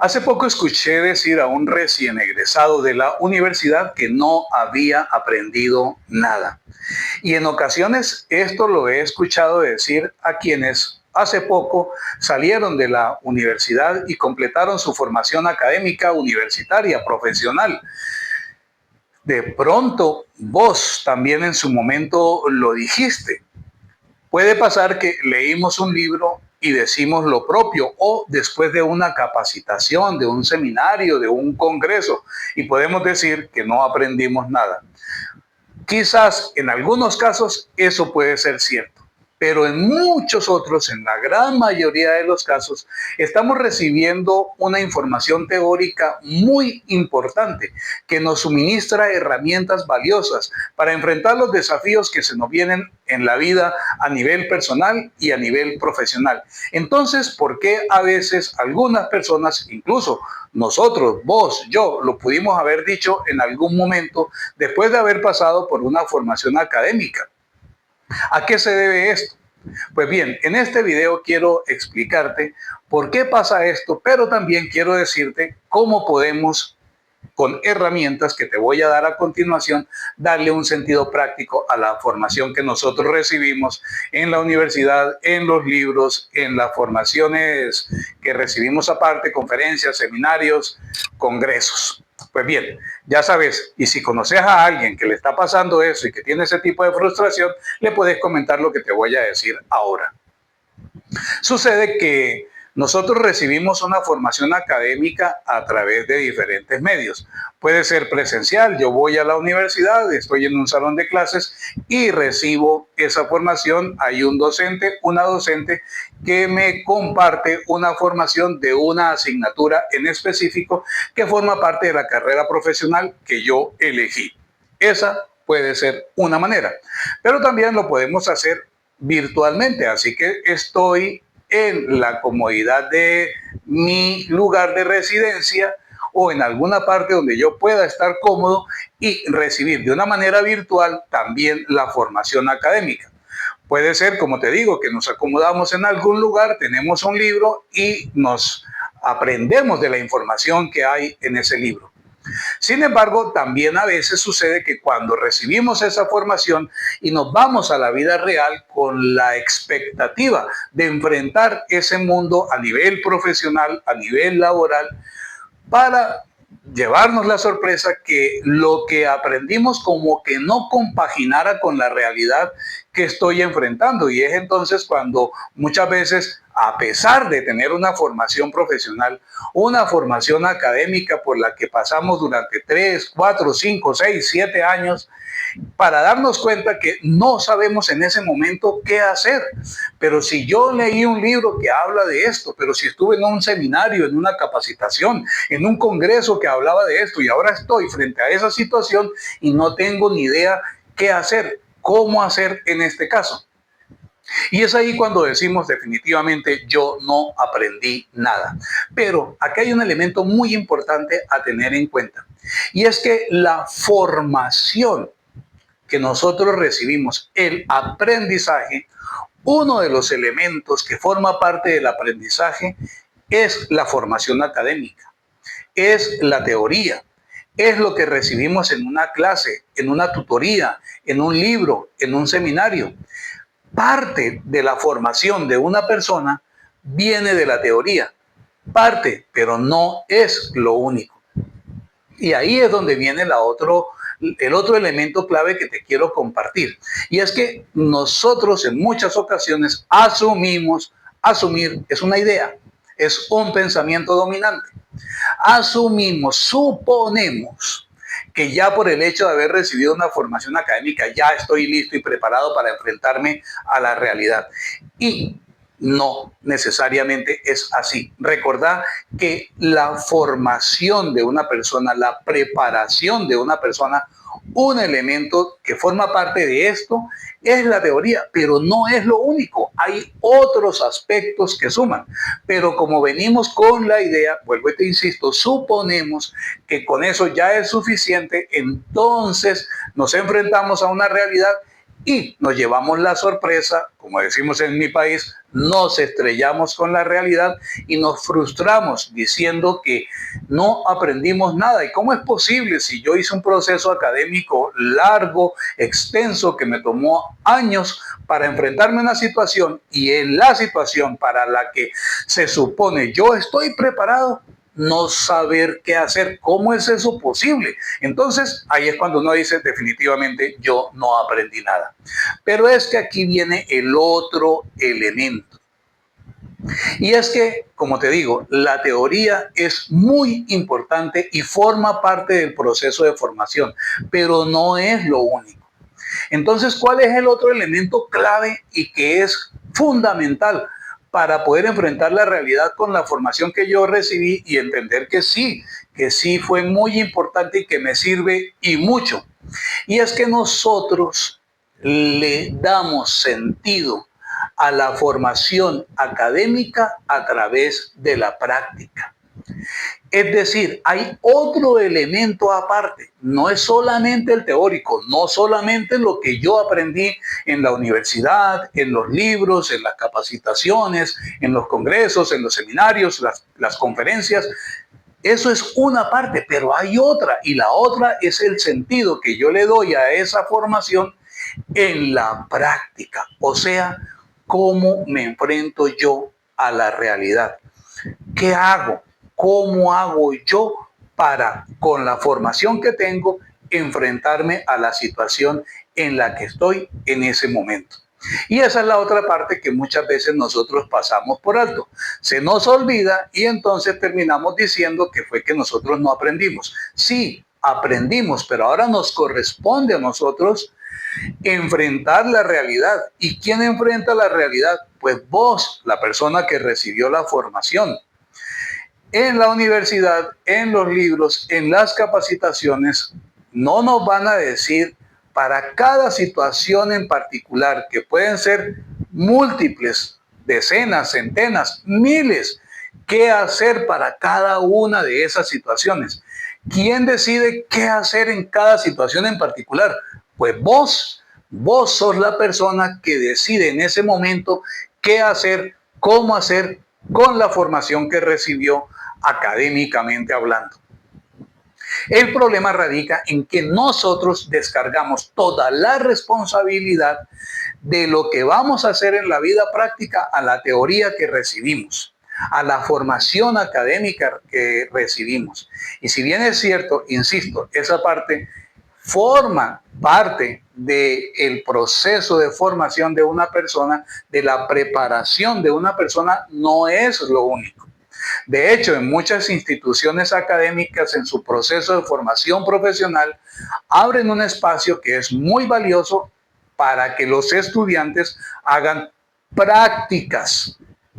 Hace poco escuché decir a un recién egresado de la universidad que no había aprendido nada. Y en ocasiones esto lo he escuchado decir a quienes hace poco salieron de la universidad y completaron su formación académica, universitaria, profesional. De pronto vos también en su momento lo dijiste. Puede pasar que leímos un libro y decimos lo propio, o después de una capacitación, de un seminario, de un congreso, y podemos decir que no aprendimos nada. Quizás en algunos casos eso puede ser cierto, pero en muchos otros, en la gran mayoría de los casos, estamos recibiendo una información teórica muy importante que nos suministra herramientas valiosas para enfrentar los desafíos que se nos vienen en la vida a nivel personal y a nivel profesional. Entonces, ¿por qué a veces algunas personas, incluso nosotros, vos, yo, lo pudimos haber dicho en algún momento después de haber pasado por una formación académica? ¿A qué se debe esto? Pues bien, en este video quiero explicarte por qué pasa esto, pero también quiero decirte cómo podemos, con herramientas que te voy a dar a continuación, darle un sentido práctico a la formación que nosotros recibimos en la universidad, en los libros, en las formaciones que recibimos aparte, conferencias, seminarios, congresos. Pues bien, ya sabes, y si conoces a alguien que le está pasando eso y que tiene ese tipo de frustración, le puedes comentar lo que te voy a decir ahora. Sucede que nosotros recibimos una formación académica a través de diferentes medios. Puede ser presencial, yo voy a la universidad, estoy en un salón de clases y recibo esa formación. Hay un docente, una docente que me comparte una formación de una asignatura en específico que forma parte de la carrera profesional que yo elegí. Esa puede ser una manera, pero también lo podemos hacer virtualmente, así que estoy en la comodidad de mi lugar de residencia o en alguna parte donde yo pueda estar cómodo y recibir de una manera virtual también la formación académica. Puede ser, como te digo, que nos acomodamos en algún lugar, tenemos un libro y nos aprendemos de la información que hay en ese libro. Sin embargo, también a veces sucede que cuando recibimos esa formación y nos vamos a la vida real con la expectativa de enfrentar ese mundo a nivel profesional, a nivel laboral, para llevarnos la sorpresa que lo que aprendimos como que no compaginara con la realidad que estoy enfrentando. Y es entonces cuando muchas veces, a pesar de tener una formación profesional, una formación académica por la que pasamos durante 3, 4, 5, 6, 7 años, para darnos cuenta que no sabemos en ese momento qué hacer. Pero si yo leí un libro que habla de esto, pero si estuve en un seminario, en una capacitación, en un congreso que hablaba de esto y ahora estoy frente a esa situación y no tengo ni idea qué hacer, cómo hacer en este caso. Y es ahí cuando decimos definitivamente yo no aprendí nada. Pero acá hay un elemento muy importante a tener en cuenta. Y es que la formación que nosotros recibimos, el aprendizaje, uno de los elementos que forma parte del aprendizaje es la formación académica, es la teoría, es lo que recibimos en una clase, en una tutoría, en un libro, en un seminario. Parte de la formación de una persona viene de la teoría, parte, pero no es lo único. Y ahí es donde viene el otro elemento clave que te quiero compartir. Y es que nosotros en muchas ocasiones asumir es una idea, es un pensamiento dominante. Asumimos, suponemos que ya por el hecho de haber recibido una formación académica ya estoy listo y preparado para enfrentarme a la realidad. Y no necesariamente es así. Recordad que la formación de una persona, la preparación de una persona, un elemento que forma parte de esto es la teoría, pero no es lo único. Hay otros aspectos que suman. Pero como venimos con la idea, vuelvo y te insisto, suponemos que con eso ya es suficiente, entonces nos enfrentamos a una realidad y nos llevamos la sorpresa, como decimos en mi país, nos estrellamos con la realidad y nos frustramos diciendo que no aprendimos nada. ¿Y cómo es posible si yo hice un proceso académico largo, extenso, que me tomó años para enfrentarme a una situación y en la situación para la que se supone yo estoy preparado? No saber qué hacer. ¿Cómo es eso posible? Entonces, ahí es cuando uno dice, definitivamente, yo no aprendí nada. Pero es que aquí viene el otro elemento. Y es que, como te digo, la teoría es muy importante y forma parte del proceso de formación, pero no es lo único. Entonces, ¿cuál es el otro elemento clave y que es fundamental para poder enfrentar la realidad con la formación que yo recibí y entender que sí fue muy importante y que me sirve y mucho? Y es que nosotros le damos sentido a la formación académica a través de la práctica. Es decir, hay otro elemento aparte, no es solamente el teórico, no solamente lo que yo aprendí en la universidad, en los libros, en las capacitaciones, en los congresos, en los seminarios, las conferencias. Eso es una parte, pero hay otra, y la otra es el sentido que yo le doy a esa formación en la práctica, o sea, cómo me enfrento yo a la realidad. ¿Qué hago? ¿Cómo hago yo para, con la formación que tengo, enfrentarme a la situación en la que estoy en ese momento? Y esa es la otra parte que muchas veces nosotros pasamos por alto. Se nos olvida y entonces terminamos diciendo que fue que nosotros no aprendimos. Sí, aprendimos, pero ahora nos corresponde a nosotros enfrentar la realidad. ¿Y quién enfrenta la realidad? Pues vos, la persona que recibió la formación. En la universidad, en los libros, en las capacitaciones, no nos van a decir para cada situación en particular, que pueden ser múltiples, decenas, centenas, miles, qué hacer para cada una de esas situaciones. ¿Quién decide qué hacer en cada situación en particular? Pues vos sos la persona que decide en ese momento qué hacer, cómo hacer con la formación que recibió académicamente hablando. El problema radica en que nosotros descargamos toda la responsabilidad de lo que vamos a hacer en la vida práctica a la teoría que recibimos, a la formación académica que recibimos. Y si bien es cierto, insisto, esa parte forma parte del proceso de formación de una persona, de la preparación de una persona, no es lo único. De hecho, en muchas instituciones académicas, en su proceso de formación profesional, abren un espacio que es muy valioso para que los estudiantes hagan prácticas,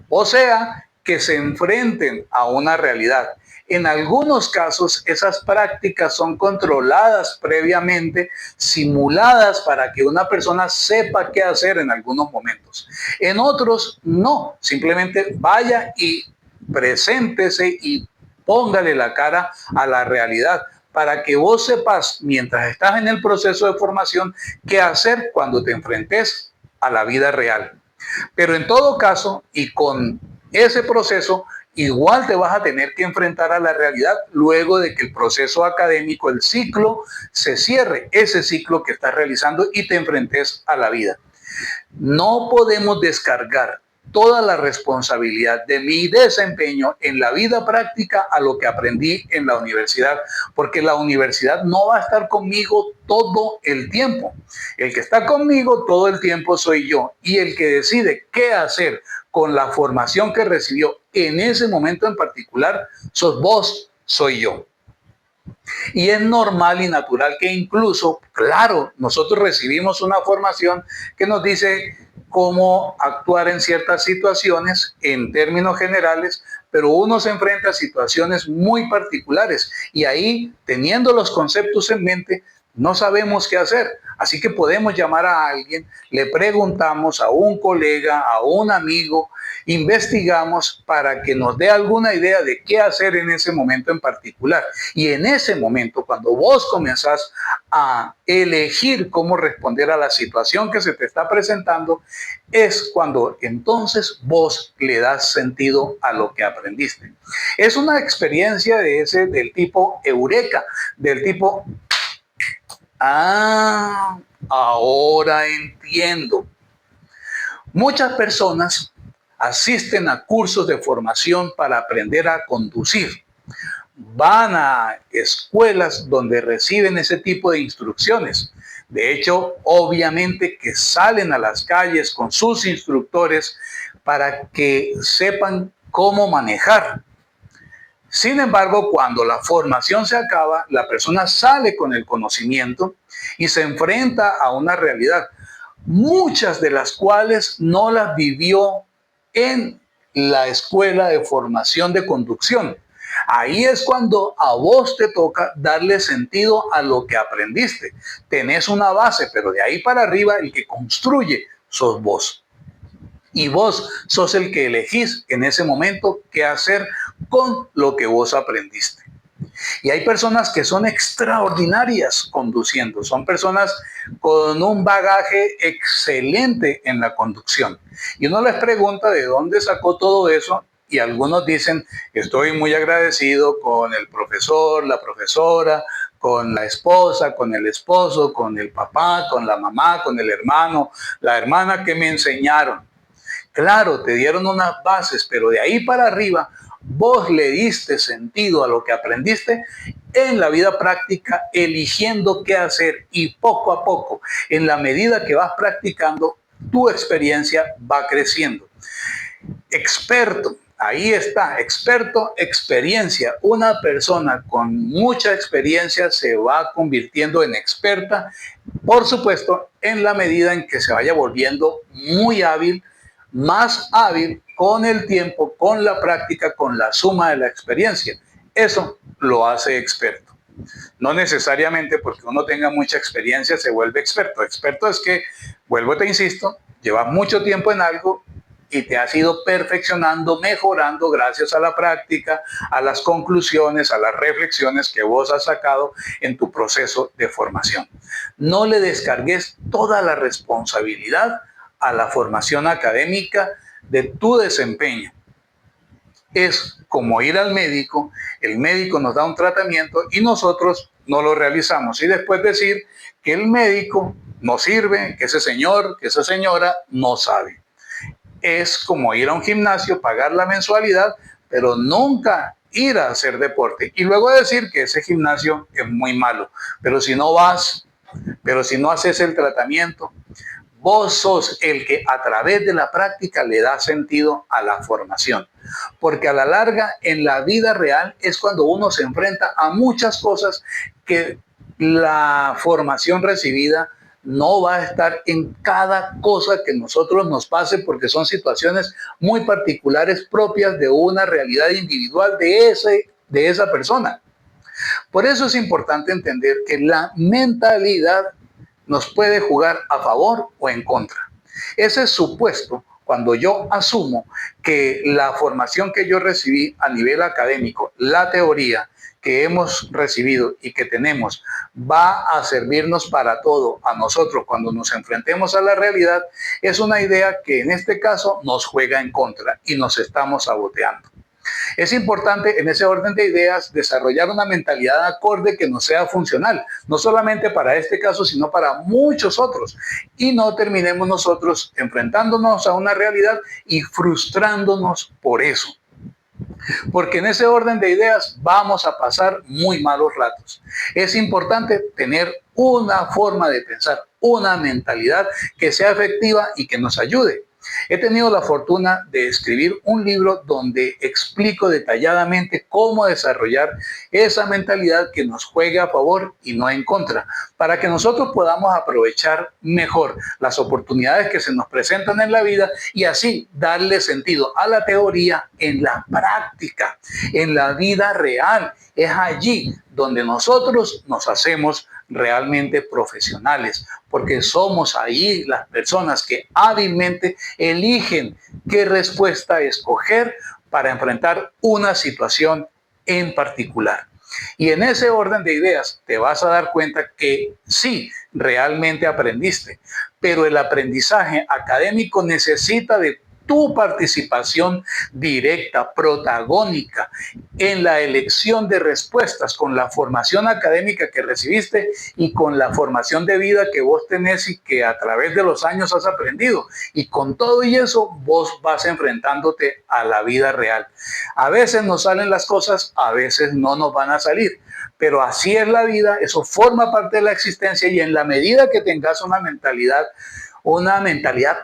o sea, que se enfrenten a una realidad. En algunos casos, esas prácticas son controladas previamente, simuladas para que una persona sepa qué hacer en algunos momentos. En otros, no, simplemente vaya y preséntese y póngale la cara a la realidad para que vos sepas, mientras estás en el proceso de formación, qué hacer cuando te enfrentes a la vida real. Pero en todo caso, y con ese proceso, igual te vas a tener que enfrentar a la realidad luego de que el proceso académico, el ciclo, se cierre, ese ciclo que estás realizando y te enfrentes a la vida. No podemos descargar toda la responsabilidad de mi desempeño en la vida práctica a lo que aprendí en la universidad, porque la universidad no va a estar conmigo todo el tiempo. El que está conmigo todo el tiempo soy yo, y el que decide qué hacer con la formación que recibió en ese momento en particular, sos vos, soy yo. Y es normal y natural que incluso, claro, nosotros recibimos una formación que nos dice cómo actuar en ciertas situaciones en términos generales, pero uno se enfrenta a situaciones muy particulares y ahí, teniendo los conceptos en mente, no sabemos qué hacer. Así que podemos llamar a alguien, le preguntamos a un colega, a un amigo, investigamos para que nos dé alguna idea de qué hacer en ese momento en particular. Y en ese momento, cuando vos comenzás a elegir cómo responder a la situación que se te está presentando, es cuando entonces vos le das sentido a lo que aprendiste. Es una experiencia del tipo eureka, del tipo, ah, ahora entiendo. Muchas personas asisten a cursos de formación para aprender a conducir. Van a escuelas donde reciben ese tipo de instrucciones. De hecho, obviamente que salen a las calles con sus instructores para que sepan cómo manejar. Sin embargo, cuando la formación se acaba, la persona sale con el conocimiento y se enfrenta a una realidad, muchas de las cuales no las vivió en la escuela de formación de conducción. Ahí es cuando a vos te toca darle sentido a lo que aprendiste. Tenés una base, pero de ahí para arriba el que construye sos vos. Y vos sos el que elegís en ese momento qué hacer con lo que vos aprendiste. Y hay personas que son extraordinarias conduciendo, son personas con un bagaje excelente en la conducción. Y uno les pregunta de dónde sacó todo eso y algunos dicen, estoy muy agradecido con el profesor, la profesora, con la esposa, con el esposo, con el papá, con la mamá, con el hermano, la hermana que me enseñaron. Claro, te dieron unas bases, pero de ahí para arriba vos le diste sentido a lo que aprendiste en la vida práctica, eligiendo qué hacer y poco a poco, en la medida que vas practicando, tu experiencia va creciendo. Experto, ahí está, experto, experiencia. Una persona con mucha experiencia se va convirtiendo en experta, por supuesto, en la medida en que se vaya volviendo muy hábil, más hábil con el tiempo, con la práctica, con la suma de la experiencia. Eso lo hace experto. No necesariamente porque uno tenga mucha experiencia se vuelve experto. Experto es que, vuelvo te insisto, llevas mucho tiempo en algo y te has ido perfeccionando, mejorando gracias a la práctica, a las conclusiones, a las reflexiones que vos has sacado en tu proceso de formación. No le descargues toda la responsabilidad a la formación académica de tu desempeño. Es como ir al médico, el médico nos da un tratamiento y nosotros no lo realizamos. Y después decir que el médico no sirve, que ese señor, que esa señora no sabe. Es como ir a un gimnasio, pagar la mensualidad, pero nunca ir a hacer deporte. Y luego decir que ese gimnasio es muy malo. Pero si no vas, pero si no haces el tratamiento, vos sos el que a través de la práctica le da sentido a la formación. Porque a la larga, en la vida real, es cuando uno se enfrenta a muchas cosas que la formación recibida no va a estar en cada cosa que nosotros nos pase, porque son situaciones muy particulares propias de una realidad individual de esa persona. Por eso es importante entender que la mentalidad nos puede jugar a favor o en contra. Ese es supuesto cuando yo asumo que la formación que yo recibí a nivel académico, la teoría que hemos recibido y que tenemos, va a servirnos para todo a nosotros cuando nos enfrentemos a la realidad, es una idea que en este caso nos juega en contra y nos estamos saboteando. Es importante en ese orden de ideas desarrollar una mentalidad acorde que nos sea funcional, no solamente para este caso, sino para muchos otros. Y no terminemos nosotros enfrentándonos a una realidad y frustrándonos por eso. Porque en ese orden de ideas vamos a pasar muy malos ratos. Es importante tener una forma de pensar, una mentalidad que sea efectiva y que nos ayude. He tenido la fortuna de escribir un libro donde explico detalladamente cómo desarrollar esa mentalidad que nos juegue a favor y no en contra, para que nosotros podamos aprovechar mejor las oportunidades que se nos presentan en la vida y así darle sentido a la teoría en la práctica, en la vida real. Es allí donde nosotros nos hacemos realmente profesionales, porque somos ahí las personas que hábilmente eligen qué respuesta escoger para enfrentar una situación en particular. Y en ese orden de ideas te vas a dar cuenta que sí, realmente aprendiste, pero el aprendizaje académico necesita de tu participación directa, protagónica en la elección de respuestas con la formación académica que recibiste y con la formación de vida que vos tenés y que a través de los años has aprendido. Y con todo y eso vos vas enfrentándote a la vida real. A veces nos salen las cosas, a veces no nos van a salir. Pero así es la vida, eso forma parte de la existencia y en la medida que tengas una mentalidad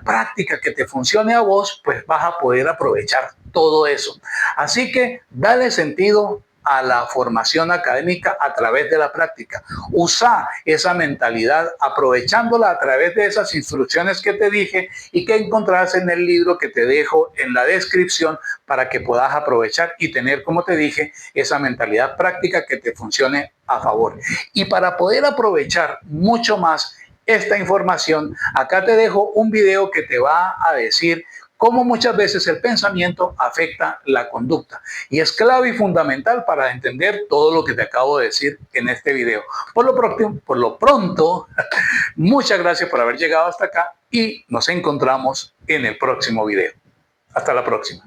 práctica que te funcione a vos, pues vas a poder aprovechar todo eso. Así que dale sentido a la formación académica a través de la práctica. Usa esa mentalidad aprovechándola a través de esas instrucciones que te dije y que encontrás en el libro que te dejo en la descripción para que puedas aprovechar y tener, como te dije, esa mentalidad práctica que te funcione a favor. Y para poder aprovechar mucho más esta información, acá te dejo un video que te va a decir cómo muchas veces el pensamiento afecta la conducta. Y es clave y fundamental para entender todo lo que te acabo de decir en este video. Por lo pronto, muchas gracias por haber llegado hasta acá y nos encontramos en el próximo video. Hasta la próxima.